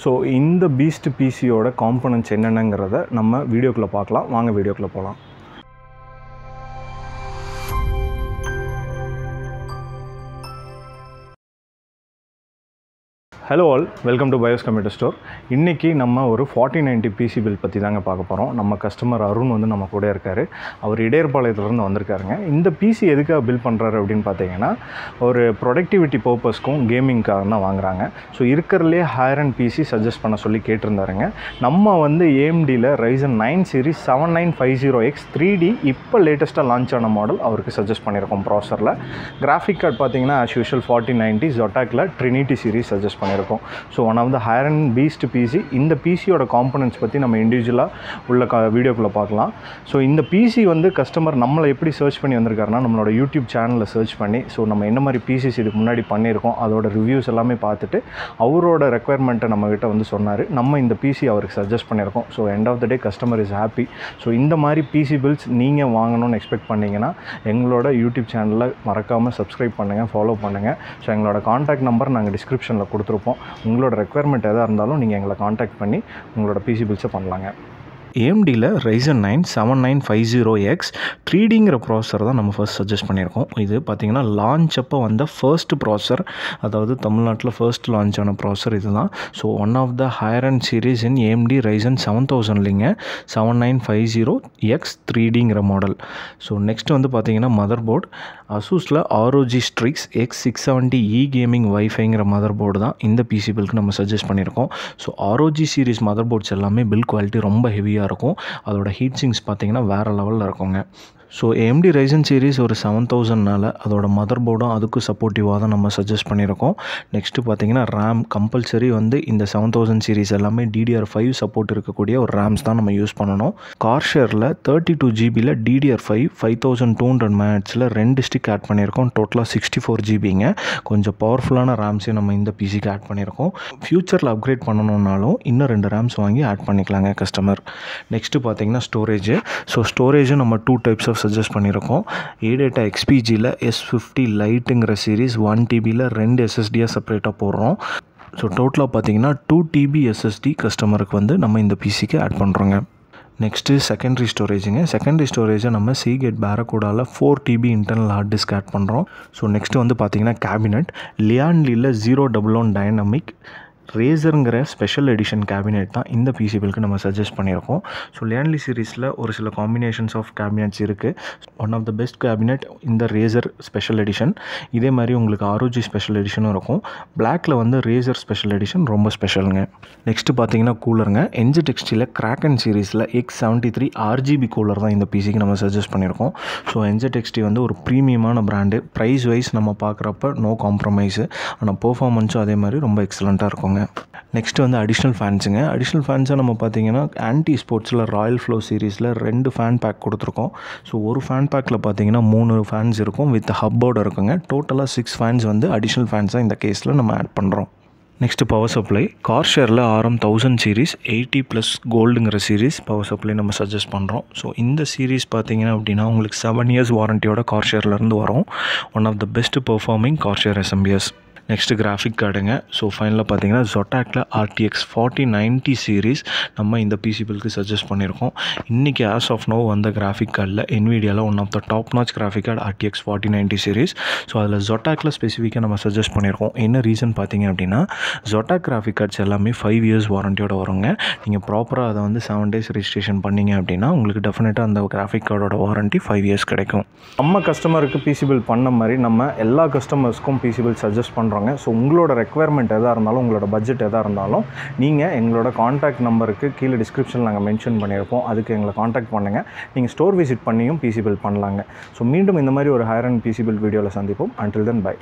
So இந்த Beast பிசியோட components என்னென்னங்கிறத நம்ம வீடியோக்குள்ளே பார்க்கலாம். வாங்க வீடியோக்குள்ளே போகலாம். Hello all, welcome to BYOS computer store. இன்றைக்கி நம்ம ஒரு 4090 பிசி பில் பற்றி தாங்க பார்க்க போகிறோம். நம்ம கஸ்டமர் அருண் வந்து நம்ம கூட இருக்கார். அவர் இடையர்பாளையத்துலேருந்து வந்திருக்காருங்க. இந்த பிசி எதுக்காக பில் பண்ணுறாரு அப்படின்னு பார்த்தீங்கன்னா, ஒரு ப்ரொடக்டிவிட்டி பர்பஸ்க்கும் கேமிங்காக தான் வாங்குறாங்க. ஸோ இருக்கிறதுலே ஹையர் அண்ட் பிசி சஜஸ்ட் பண்ண சொல்லி கேட்டிருந்தாருங்க. நம்ம வந்து AMDயில் Ryzen 9 சீரிஸ் 7950X 3D இப்போ லேட்டஸ்ட்டாக லான்ச் ஆன மாடல் அவருக்கு சஜஸ்ட் பண்ணியிருக்கோம். ப்ராசரில் கிராஃபிக் கார்டு பார்த்தீங்கன்னா as usual 4090 Zotac Trinity series suggest பண்ணியிருக்கோம். So one of the higher end beast PC. இந்த பிசியோட காம்பனன்ட்ஸ் பற்றி நம்ம இண்டிவிஜுவலாக உள்ள வீடியோக்குள்ளே பார்க்கலாம். ஸோ இந்த பிசி வந்து கஸ்டமர் நம்மளை எப்படி சர்ச் பண்ணி வந்திருக்காருன்னா, நம்மளோட யூடியூப் சேனலில் சர்ச் பண்ணி ஸோ நம்ம என்ன மாதிரி பிசிஸ் இதுக்கு முன்னாடி பண்ணியிருக்கோம் அதோட ரிவ்யூஸ் எல்லாமே பார்த்துட்டு அவரோட ரெக்குயர்மெண்ட்டை நம்மகிட்ட வந்து சொன்னார். நம்ம இந்த பிசி அவருக்கு சஜஸ்ட் பண்ணியிருக்கோம். So end of the day customer is happy. So இந்த மாதிரி பிசி பில்ஸ் நீங்கள் வாங்கணும்னு எக்ஸ்பெக்ட் பண்ணிங்கன்னா எங்களோட யூடியூப் சேனலில் மறக்காமல் சப்ஸ்கிரைப் பண்ணுங்கள், ஃபாலோ பண்ணுங்கள். ஸோ எங்களோட காண்டாக்ட் நம்பர் நாங்கள் டிஸ்கிரிப்ஷனில் கொடுத்துருப்போம். உங்களோட ரெக்குயர்மெண்ட் எதாக இருந்தாலும் நீங்கள் எங்களை காண்டாக்ட் பண்ணி உங்களோட பிசி பில்ஸை பண்ணலாங்க. AMDயில் Ryzen 9 7950X 3Dங்கிற ப்ராசர் தான் நம்ம ஃபர்ஸ்ட் சஜஸ்ட் பண்ணியிருக்கோம். இது பார்த்திங்கன்னா லான்ச் அப்போ வந்த ஃபர்ஸ்ட் ப்ராசர், அதாவது தமிழ்நாட்டில் ஃபர்ஸ்ட் லான்ச் ஆன ப்ராசர் இது தான். So one of the higher end series in AMD Ryzen 7000லிங்க 7950X 3Dங்கிற மாடல். ஸோ நெக்ஸ்ட் வந்து பார்த்திங்கன்னா மதர் போர்டு அசூஸில் ROG Strix X670E கேமிங் வைஃபைங்கிற மதர் போர்டு தான் இந்த பிசி பில்க்கு நம்ம சஜஸ்ட் பண்ணியிருக்கோம். So ROG series motherboards எல்லாமே பில் குவாலிட்டி ரொம்ப ஹெவியாக இருக்கும். அதோட ஹீட் சிங்க்ஸ் பார்த்தீங்கன்னா வேறு லெவலில் இருக்குங்க. ஸோ AMD Ryzen சீரிஸ் ஒரு 7000னால அதோட மதர் போர்டும் அதுக்கு சப்போர்ட்டிவாக தான் நம்ம சஜஸ்ட் பண்ணியிருக்கோம். நெக்ஸ்ட்டு பார்த்தீங்கன்னா ரேம் கம்பல்சரி வந்து இந்த 7000 சீரிஸ் எல்லாமே DDR5 சப்போர்ட் இருக்கக்கூடிய ஒரு ரேம்ஸ் தான் நம்ம யூஸ் பண்ணணும். கார்ஷேரில் 32 GBயில் DDR5 5200 MHzல 2 ஸ்டிக் ஆட் பண்ணியிருக்கோம். டோட்டலாக 64 GBங்க. கொஞ்சம் பவர்ஃபுல்லான ரேம்ஸே நம்ம இந்த பிசிக்கு ஆட் பண்ணியிருக்கோம். ஃப்யூச்சரில் அப்கிரேட் பண்ணணுன்னாலும் இன்னும் 2 ரேம்ஸ் வாங்கி ஆட் பண்ணிக்கலாங்க கஸ்டமர். நெக்ஸ்ட்டு பார்த்தீங்கன்னா ஸ்டோரேஜ். ஸோ ஸ்டோரேஜும் நம்ம 2 டைப்ஸ் ஆஃப் சஜஸ்ட் பண்ணியிருக்கோம். ADATA XPGயில் S50 லைட்டுங்கிற சீரிஸ் 1 TBயில் 2 SSDயாக செப்பரேட்டாக போடுறோம். ஸோ டோட்டலாக பார்த்தீங்கன்னா 2 TB SSD கஸ்டமருக்கு வந்து நம்ம இந்த பிசிக்கு ஆட் பண்ணுறோங்க. நெக்ஸ்ட்டு செகண்டரி ஸ்டோரேஜுங்க. செகண்டரி ஸ்டோரேஜை நம்ம Seagate Barracudaவில் 4 TB internal hard disk add பண்ணுறோம். ஸோ நெக்ஸ்ட்டு வந்து பார்த்திங்கன்னா கேபினெட் லியான்லியில் 011 டைனமிக் ரேசருங்கிற ஸ்பெஷல் எடிஷன் கேபினெட் தான் இந்த பிசி பில்க்கு நம்ம சஜஸ்ட் பண்ணியிருக்கோம். ஸோ லியான்லி சீரீஸில் ஒரு சில காம்பினேஷன்ஸ் ஆஃப் கேபினெட்ஸ் இருக்குது. One of the best cabinet இந்த ரேசர் ஸ்பெஷல் எடிஷன். இதே மாதிரி உங்களுக்கு ROG ஸ்பெஷல் எடிஷனும் இருக்கும். பிளாக்கில் வந்து ரேசர் ஸ்பெஷல் எடிஷன் ரொம்ப ஸ்பெஷலுங்க. நெக்ஸ்ட்டு பார்த்தீங்கன்னா கூலருங்க. NZXTயில் Kraken சீரீஸில் X73 RGB கூலர் தான் இந்த பிசிக்கு நம்ம சஜஸ்ட் பண்ணியிருக்கோம். ஸோ NZXT வந்து ஒரு ப்ரீமியமான பிராண்டு. ப்ரைஸ் வைஸ் நம்ம பார்க்குறப்ப நோ காம்ப்ரமைஸு. ஆனால் பெர்ஃபார்மன்ஸும் அதே மாதிரி ரொம்ப எக்ஸலண்ட்டாக இருக்குங்க. நெக்ஸ்ட் வந்து அடிஷ்னல் ஃபேன்ஸுங்க. அடிஷ்னல் ஃபேன்ஸை நம்ம பார்த்தீங்கன்னா ஆன்டி ஸ்போர்ட்ஸில் ராயல் ஃப்ளோ சீரீஸில் 2 ஃபேன் பேக் கொடுத்துருக்கோம். ஸோ ஒரு ஃபேன் பேக்கில் பார்த்தீங்கன்னா 3 ஃபேன்ஸ் இருக்கும் வித் ஹப்போடு இருக்குங்க. டோட்டலாக 6 ஃபேன்ஸ் வந்து அடிஷ்னல் ஃபேன்ஸாக இந்த கேஸில் நம்ம ஆட் பண்ணுறோம். Next power supply. கார்ஷேரில் RM1000 சீரிஸ் 80+ கோல்டுங்கிற சீரிஸ் பவர் சப்ளை நம்ம சஜஸ்ட் பண்ணுறோம். ஸோ இந்த சீரிஸ் பார்த்தீங்கன்னா அப்படின்னா உங்களுக்கு 7 years வாரண்டியோட கார்ஷேர்லேருந்து வரும். One of the best performing Corsair SMBS. Next graphic கார்டுங்க. ஸோ ஃபைனலாக பார்த்தீங்கன்னா Zotac RTX 4090 சீரிஸ் நம்ம இந்த பிசி பில்க்கு சஜஸ்ட் பண்ணியிருக்கோம். இன்றைக்கி ஆஸ் ஆஃப் நோ வந்த கிராஃபிக் கார்டில் NVIDIAவில் one of the top notch graphic card RTX 4090 series. So அதில் Zotac ஸ்பெசிஃபிக்காக நம்ம சஜஸ்ட் பண்ணியிருக்கோம். என்ன ரீசன் பார்த்தீங்க அப்படின்னா, Zotac கிராஃபிக் கார்ட்ஸ் எல்லாமே 5 years வாரண்டியோட வருங்க. நீங்கள் ப்ராப்பராக அதை வந்து 7 days ரெஜிஸ்ட்ரேஷன் பண்ணிங்க அப்படின்னா உங்களுக்கு டெஃபினட்டாக அந்த கிராஃபிக் கார்டோட வாரண்ட்டி 5 years கிடைக்கும். நம்ம கஸ்டமருக்கு பிசி பில் பண்ண மாதிரி நம்ம எல்லா கஸ்டமர்ஸ்க்கும் பிசி பில் சஜஸ்ட் பண்ணுறோம். ஸோ உங்களோட ரெக்குயர்மெண்ட் எதாக இருந்தாலும், உங்களோட பட்ஜெட் எதாக இருந்தாலும் நீங்கள் எங்களோட காண்டாக்ட் நம்பருக்கு கீழே டிஸ்கிரிப்ஷனில் நாங்கள் மென்ஷன் பண்ணியிருப்போம். அதுக்கு எங்களை காண்டாக்ட் பண்ணுங்கள். நீங்கள் ஸ்டோர் விசிட் பண்ணியும் பிசி பில் பண்ணலாங்க. ஸோ மீண்டும் இந்த மாதிரி ஒரு ஹையர் அண்ட் பிசி பில் வீடியோவில் சந்திப்போம். Until then by.